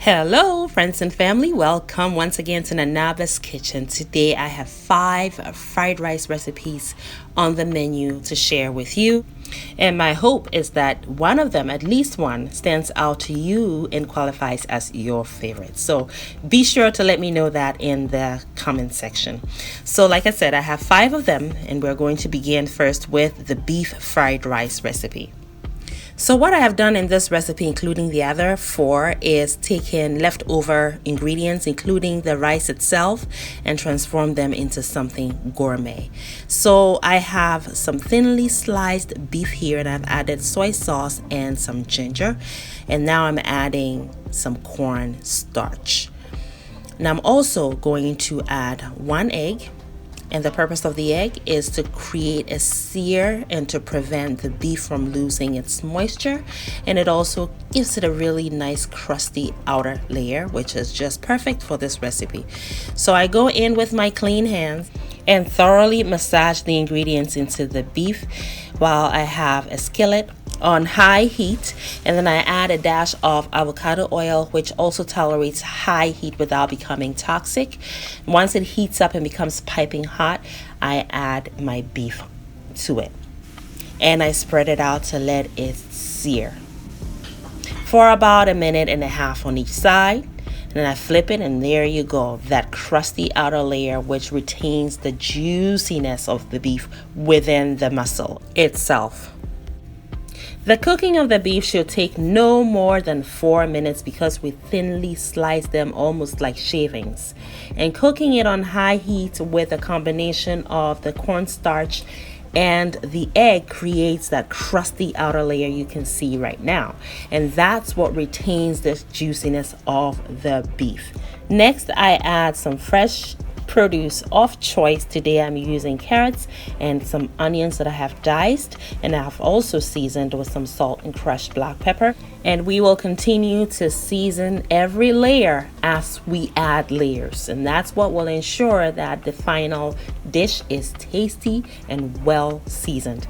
Hello, friends and family. Welcome once again to Nanaba's Kitchen. Today I have 5 fried rice recipes on the menu to share with you. And my hope is that one of them, at least one, stands out to you and qualifies as your favorite. So be sure to let me know that in the comment section. So like I said, I have 5 of them, and we're going to begin first with the beef fried rice recipe. So what I have done in this recipe, including the other 4, is taken leftover ingredients, including the rice itself, and transform them into something gourmet. So I have some thinly sliced beef here, and I've added soy sauce and some ginger. And now I'm adding some corn starch. Now I'm also going to add 1 egg. And the purpose of the egg is to create a sear and to prevent the beef from losing its moisture. And it also gives it a really nice crusty outer layer, which is just perfect for this recipe. So I go in with my clean hands and thoroughly massage the ingredients into the beef while I have a skillet on high heat, and then I add a dash of avocado oil, which also tolerates high heat without becoming toxic. Once it heats up and becomes piping hot, I add my beef to it, and I spread it out to let it sear for about 1.5 minutes on each side. And then I flip it, and there you go, that crusty outer layer which retains the juiciness of the beef within the muscle itself. The cooking of the beef should take no more than 4 minutes because we thinly slice them almost like shavings. And cooking it on high heat with a combination of the cornstarch and the egg creates that crusty outer layer you can see right now. And that's what retains the juiciness of the beef. Next, I add some fresh produce of choice. Today I'm using carrots and some onions that I have diced, and I have also seasoned with some salt and crushed black pepper. And we will continue to season every layer as we add layers, and that's what will ensure that the final dish is tasty and well seasoned.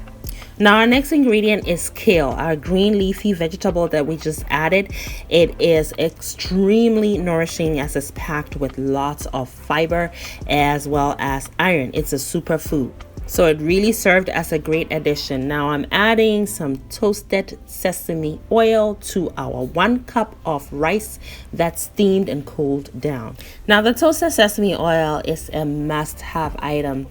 Now our next ingredient is kale, our green leafy vegetable that we just added. It is extremely nourishing as it's packed with lots of fiber as well as iron. It's a superfood. So it really served as a great addition. Now I'm adding some toasted sesame oil to our 1 cup of rice that's steamed and cooled down. Now the toasted sesame oil is a must-have item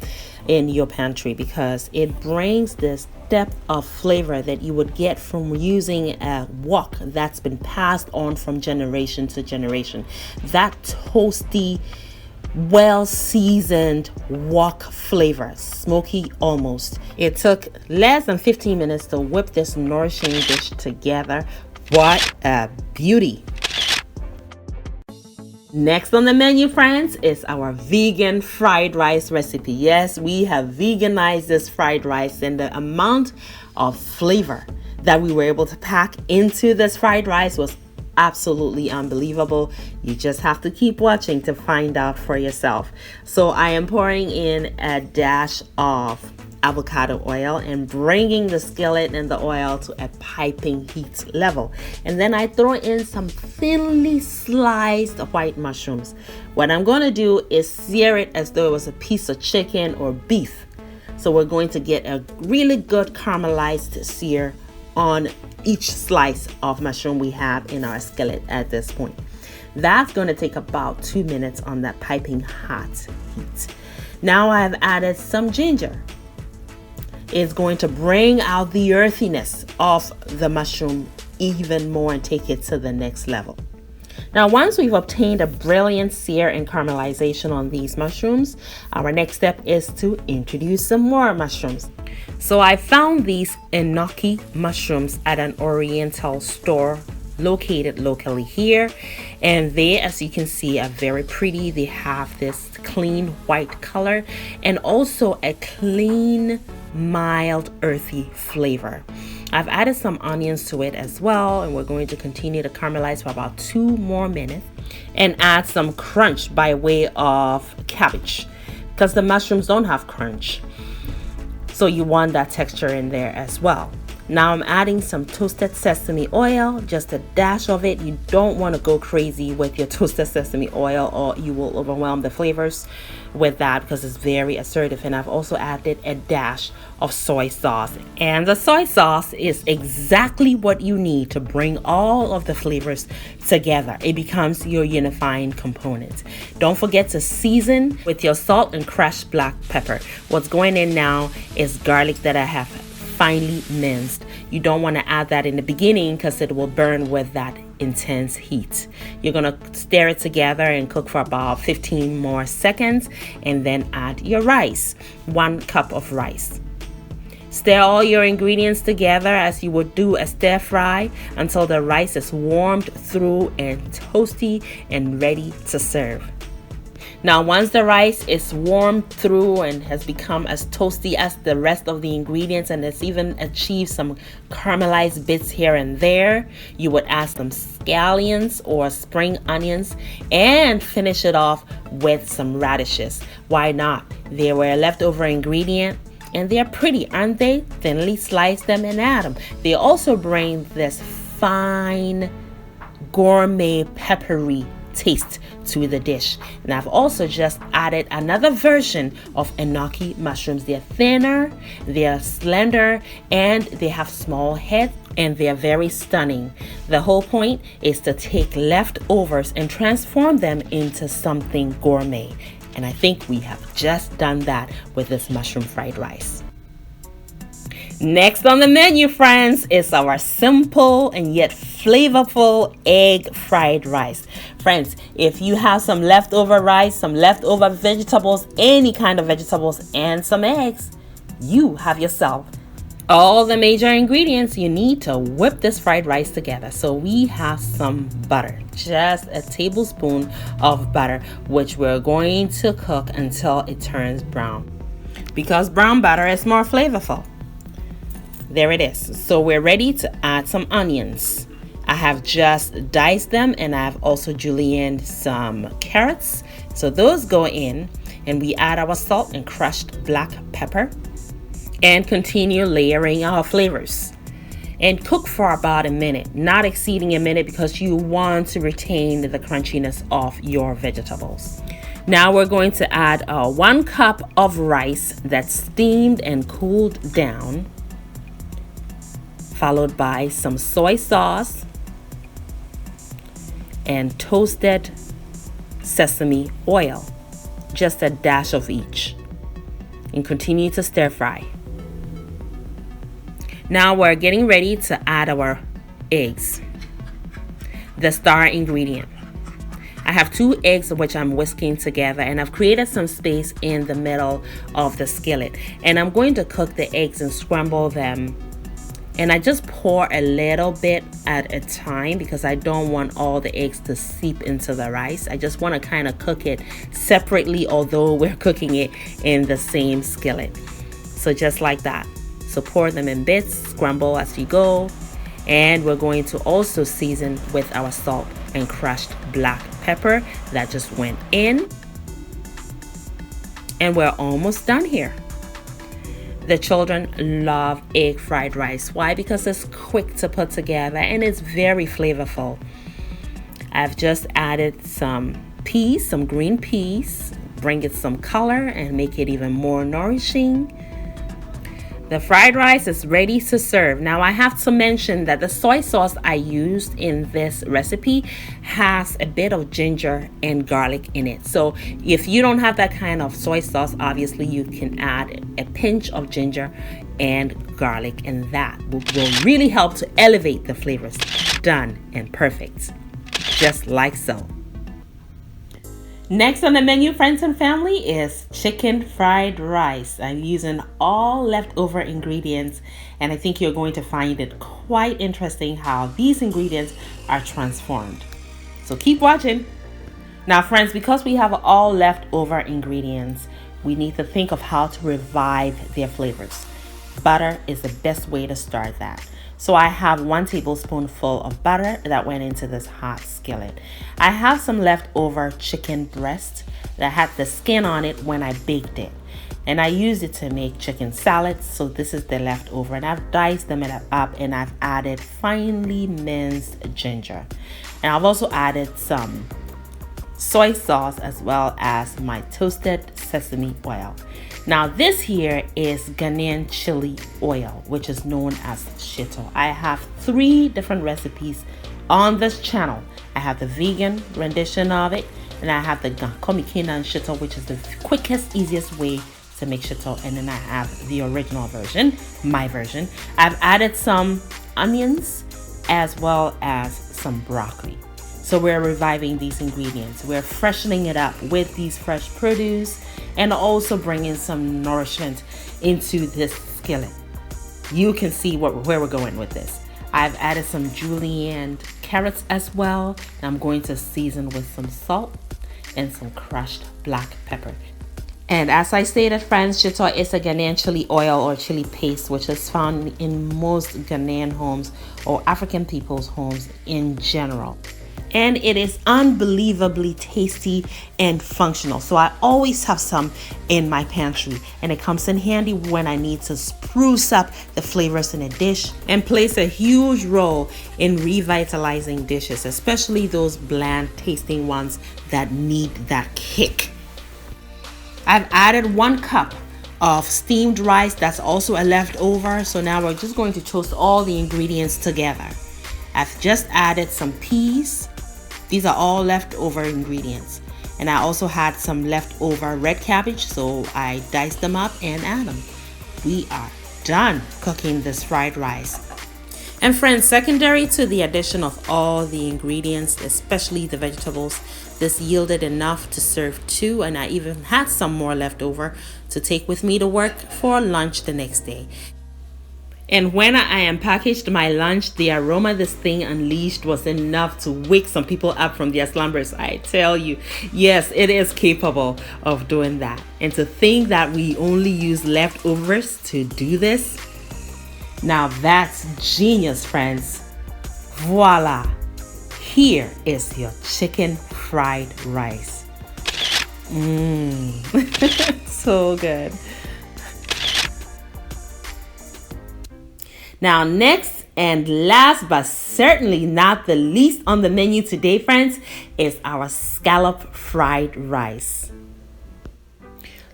in your pantry because it brings this depth of flavor that you would get from using a wok that's been passed on from generation to generation. That toasty, well-seasoned wok flavor, smoky almost. It took less than 15 minutes to whip this nourishing dish together. What a beauty! Next on the menu, friends, is our vegan fried rice recipe. Yes, we have veganized this fried rice, and the amount of flavor that we were able to pack into this fried rice was absolutely unbelievable. You just have to keep watching to find out for yourself. So I am pouring in a dash of avocado oil and bringing the skillet and the oil to a piping heat level. And then I throw in some thinly sliced white mushrooms. What I'm going to do is sear it as though it was a piece of chicken or beef. So we're going to get a really good caramelized sear on each slice of mushroom we have in our skillet at this point. That's going to take about 2 minutes on that piping hot heat. Now I have added some ginger. It's going to bring out the earthiness of the mushroom even more and take it to the next level. Now, once we've obtained a brilliant sear and caramelization on these mushrooms, our next step is to introduce some more mushrooms. So I found these enoki mushrooms at an oriental store located locally here, and they, as you can see, are very pretty. They have this clean white color and also a clean, mild, earthy flavor. I've added some onions to it as well, and we're going to continue to caramelize for about 2 more minutes and add some crunch by way of cabbage because the mushrooms don't have crunch. So you want that texture in there as well. Now I'm adding some toasted sesame oil, just a dash of it. You don't want to go crazy with your toasted sesame oil or you will overwhelm the flavors with that because it's very assertive. And I've also added a dash of soy sauce. And the soy sauce is exactly what you need to bring all of the flavors together. It becomes your unifying component. Don't forget to season with your salt and crushed black pepper. What's going in now is garlic that I have finely minced. You don't want to add that in the beginning because it will burn with that intense heat. You're going to stir it together and cook for about 15 more seconds and then add your rice. 1 cup of rice. Stir all your ingredients together as you would do a stir fry until the rice is warmed through and toasty and ready to serve. Now, once the rice is warmed through and has become as toasty as the rest of the ingredients and it's even achieved some caramelized bits here and there, you would add some scallions or spring onions and finish it off with some radishes. Why not? They were a leftover ingredient and they're pretty, aren't they? Thinly slice them and add them. They also bring this fine gourmet peppery taste to the dish. And I've also just added another version of enoki mushrooms. They're thinner, they're slender, and they have small heads, and they're very stunning. The whole point is to take leftovers and transform them into something gourmet. And I think we have just done that with this mushroom fried rice. Next on the menu, friends, is our simple and yet flavorful egg fried rice. Friends, if you have some leftover rice, some leftover vegetables, any kind of vegetables, and some eggs, you have yourself all the major ingredients you need to whip this fried rice together. So we have some butter, just a tablespoon of butter, which we're going to cook until it turns brown because brown butter is more flavorful. There it is. So we're ready to add some onions. I have just diced them and I've also julienned some carrots. So those go in and we add our salt and crushed black pepper and continue layering our flavors. And cook for about a minute, not exceeding a minute because you want to retain the crunchiness of your vegetables. Now we're going to add 1 cup of rice that's steamed and cooled down, followed by some soy sauce and toasted sesame oil, just a dash of each, and continue to stir fry. Now we're getting ready to add our eggs, the star ingredient. I have 2 eggs which I'm whisking together, and I've created some space in the middle of the skillet, and I'm going to cook the eggs and scramble them. And I just pour a little bit at a time because I don't want all the eggs to seep into the rice. I just want to kind of cook it separately, although we're cooking it in the same skillet. So just like that. So pour them in bits, scramble as you go. And we're going to also season with our salt and crushed black pepper that just went in. And we're almost done here. The children love egg fried rice. Why? Because it's quick to put together and it's very flavorful. I've just added some peas, some green peas, bring it some color and make it even more nourishing. The fried rice is ready to serve. Now I have to mention that the soy sauce I used in this recipe has a bit of ginger and garlic in it. So if you don't have that kind of soy sauce, obviously you can add a pinch of ginger and garlic, and that will really help to elevate the flavors. Done and perfect, just like so. Next on the menu, friends and family, is chicken fried rice. I'm using all leftover ingredients, and I think you're going to find it quite interesting how these ingredients are transformed. So keep watching. Now, friends, because we have all leftover ingredients, we need to think of how to revive their flavors. Butter is the best way to start that. So I have 1 tablespoonful of butter that went into this hot skillet. I have some leftover chicken breast that had the skin on it when I baked it. And I used it to make chicken salads. So this is the leftover, and I've diced them up, and I've added finely minced ginger. And I've also added some soy sauce as well as my toasted sesame oil. Now this here is Ghanaian chili oil, which is known as shito. I have 3 different recipes on this channel. I have the vegan rendition of it, and I have the komikina and shito, which is the quickest, easiest way to make shito, and then I have the original version, my version. I've added some onions as well as some broccoli. So we're reviving these ingredients. We're freshening it up with these fresh produce and also bringing some nourishment into this skillet. You can see where we're going with this. I've added some julienne carrots as well. And I'm going to season with some salt and some crushed black pepper. And as I stated, friends, shito is a Ghanaian chili oil or chili paste, which is found in most Ghanaian homes or African people's homes in general. And it is unbelievably tasty and functional. So I always have some in my pantry, and it comes in handy when I need to spruce up the flavors in a dish, and plays a huge role in revitalizing dishes, especially those bland tasting ones that need that kick. I've added 1 cup of steamed rice that's also a leftover. So now we're just going to toast all the ingredients together. I've just added some peas. These are all leftover ingredients. And I also had some leftover red cabbage, so I diced them up and add them. We are done cooking this fried rice. And friends, secondary to the addition of all the ingredients, especially the vegetables, this yielded enough to serve 2, and I even had some more left over to take with me to work for lunch the next day. And when I unpackaged my lunch, the aroma this thing unleashed was enough to wake some people up from their slumbers. I tell you, yes, it is capable of doing that. And to think that we only use leftovers to do this, now that's genius, friends. Voila! Here is your chicken fried rice. So good. Now, next and last but certainly not the least on the menu today, friends, is our scallop fried rice.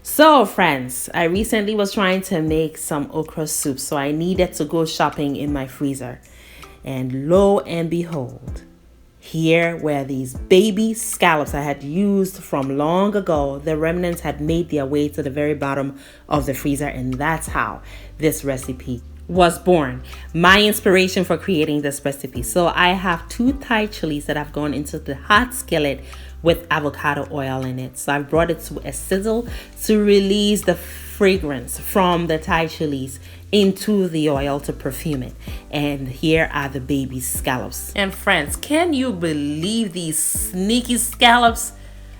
So, friends, I recently was trying to make some okra soup, so I needed to go shopping in my freezer. And lo and behold, here were these baby scallops I had used from long ago. The remnants had made their way to the very bottom of the freezer, and that's how this recipe was born. My inspiration for creating this recipe. So I have 2 Thai chilies that I've gone into the hot skillet with avocado oil in it. So I brought it to a sizzle to release the fragrance from the Thai chilies into the oil to perfume it. And here are the baby scallops. And friends, can you believe these sneaky scallops?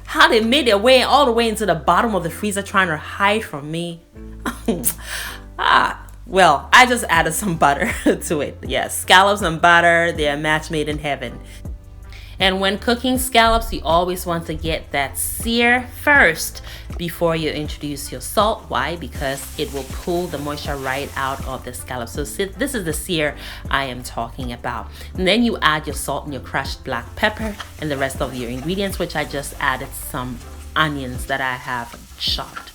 How they made their way all the way into the bottom of the freezer trying to hide from me. Well, I just added some butter to it. Yes, scallops and butter, they're a match made in heaven. And when cooking scallops, you always want to get that sear first before you introduce your salt. Why? Because it will pull the moisture right out of the scallops. So this is the sear I am talking about. And then you add your salt and your crushed black pepper and the rest of your ingredients, which I just added some onions that I have chopped.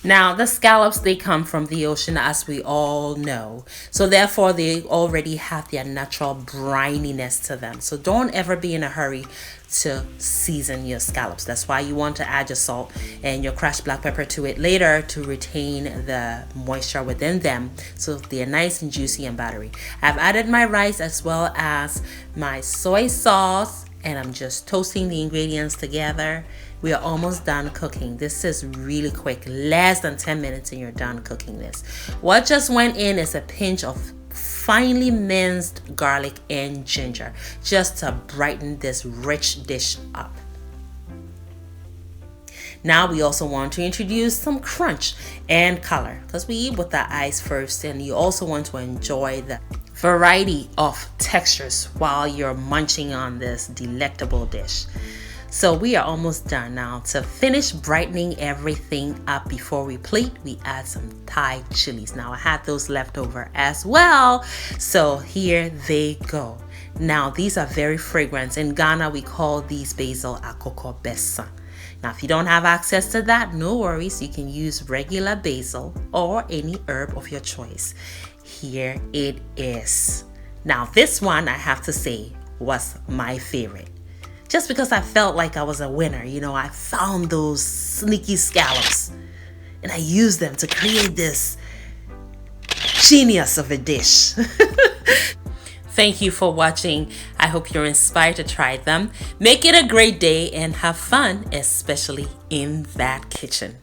Now, the scallops, they come from the ocean, as we all know. So therefore, they already have their natural brininess to them. So don't ever be in a hurry to season your scallops. That's why you want to add your salt and your crushed black pepper to it later to retain the moisture within them so they're nice and juicy and buttery. I've added my rice as well as my soy sauce, and I'm just toasting the ingredients together. We are almost done cooking. This is really quick, less than 10 minutes and you're done cooking this. What just went in is a pinch of finely minced garlic and ginger, just to brighten this rich dish up. Now we also want to introduce some crunch and color, because we eat with the eyes first, and you also want to enjoy the variety of textures while you're munching on this delectable dish. So we are almost done now. To finish brightening everything up before we plate, we add some Thai chilies. Now I had those left over as well. So here they go. Now these are very fragrant. In Ghana, we call these basil akoko besa. Now, if you don't have access to that, no worries. You can use regular basil or any herb of your choice. Here it is. Now, this one, I have to say, was my favorite. Just because I felt like I was a winner. You know, I found those sneaky scallops and I used them to create this genius of a dish. Thank you for watching. I hope you're inspired to try them. Make it a great day and have fun, especially in that kitchen.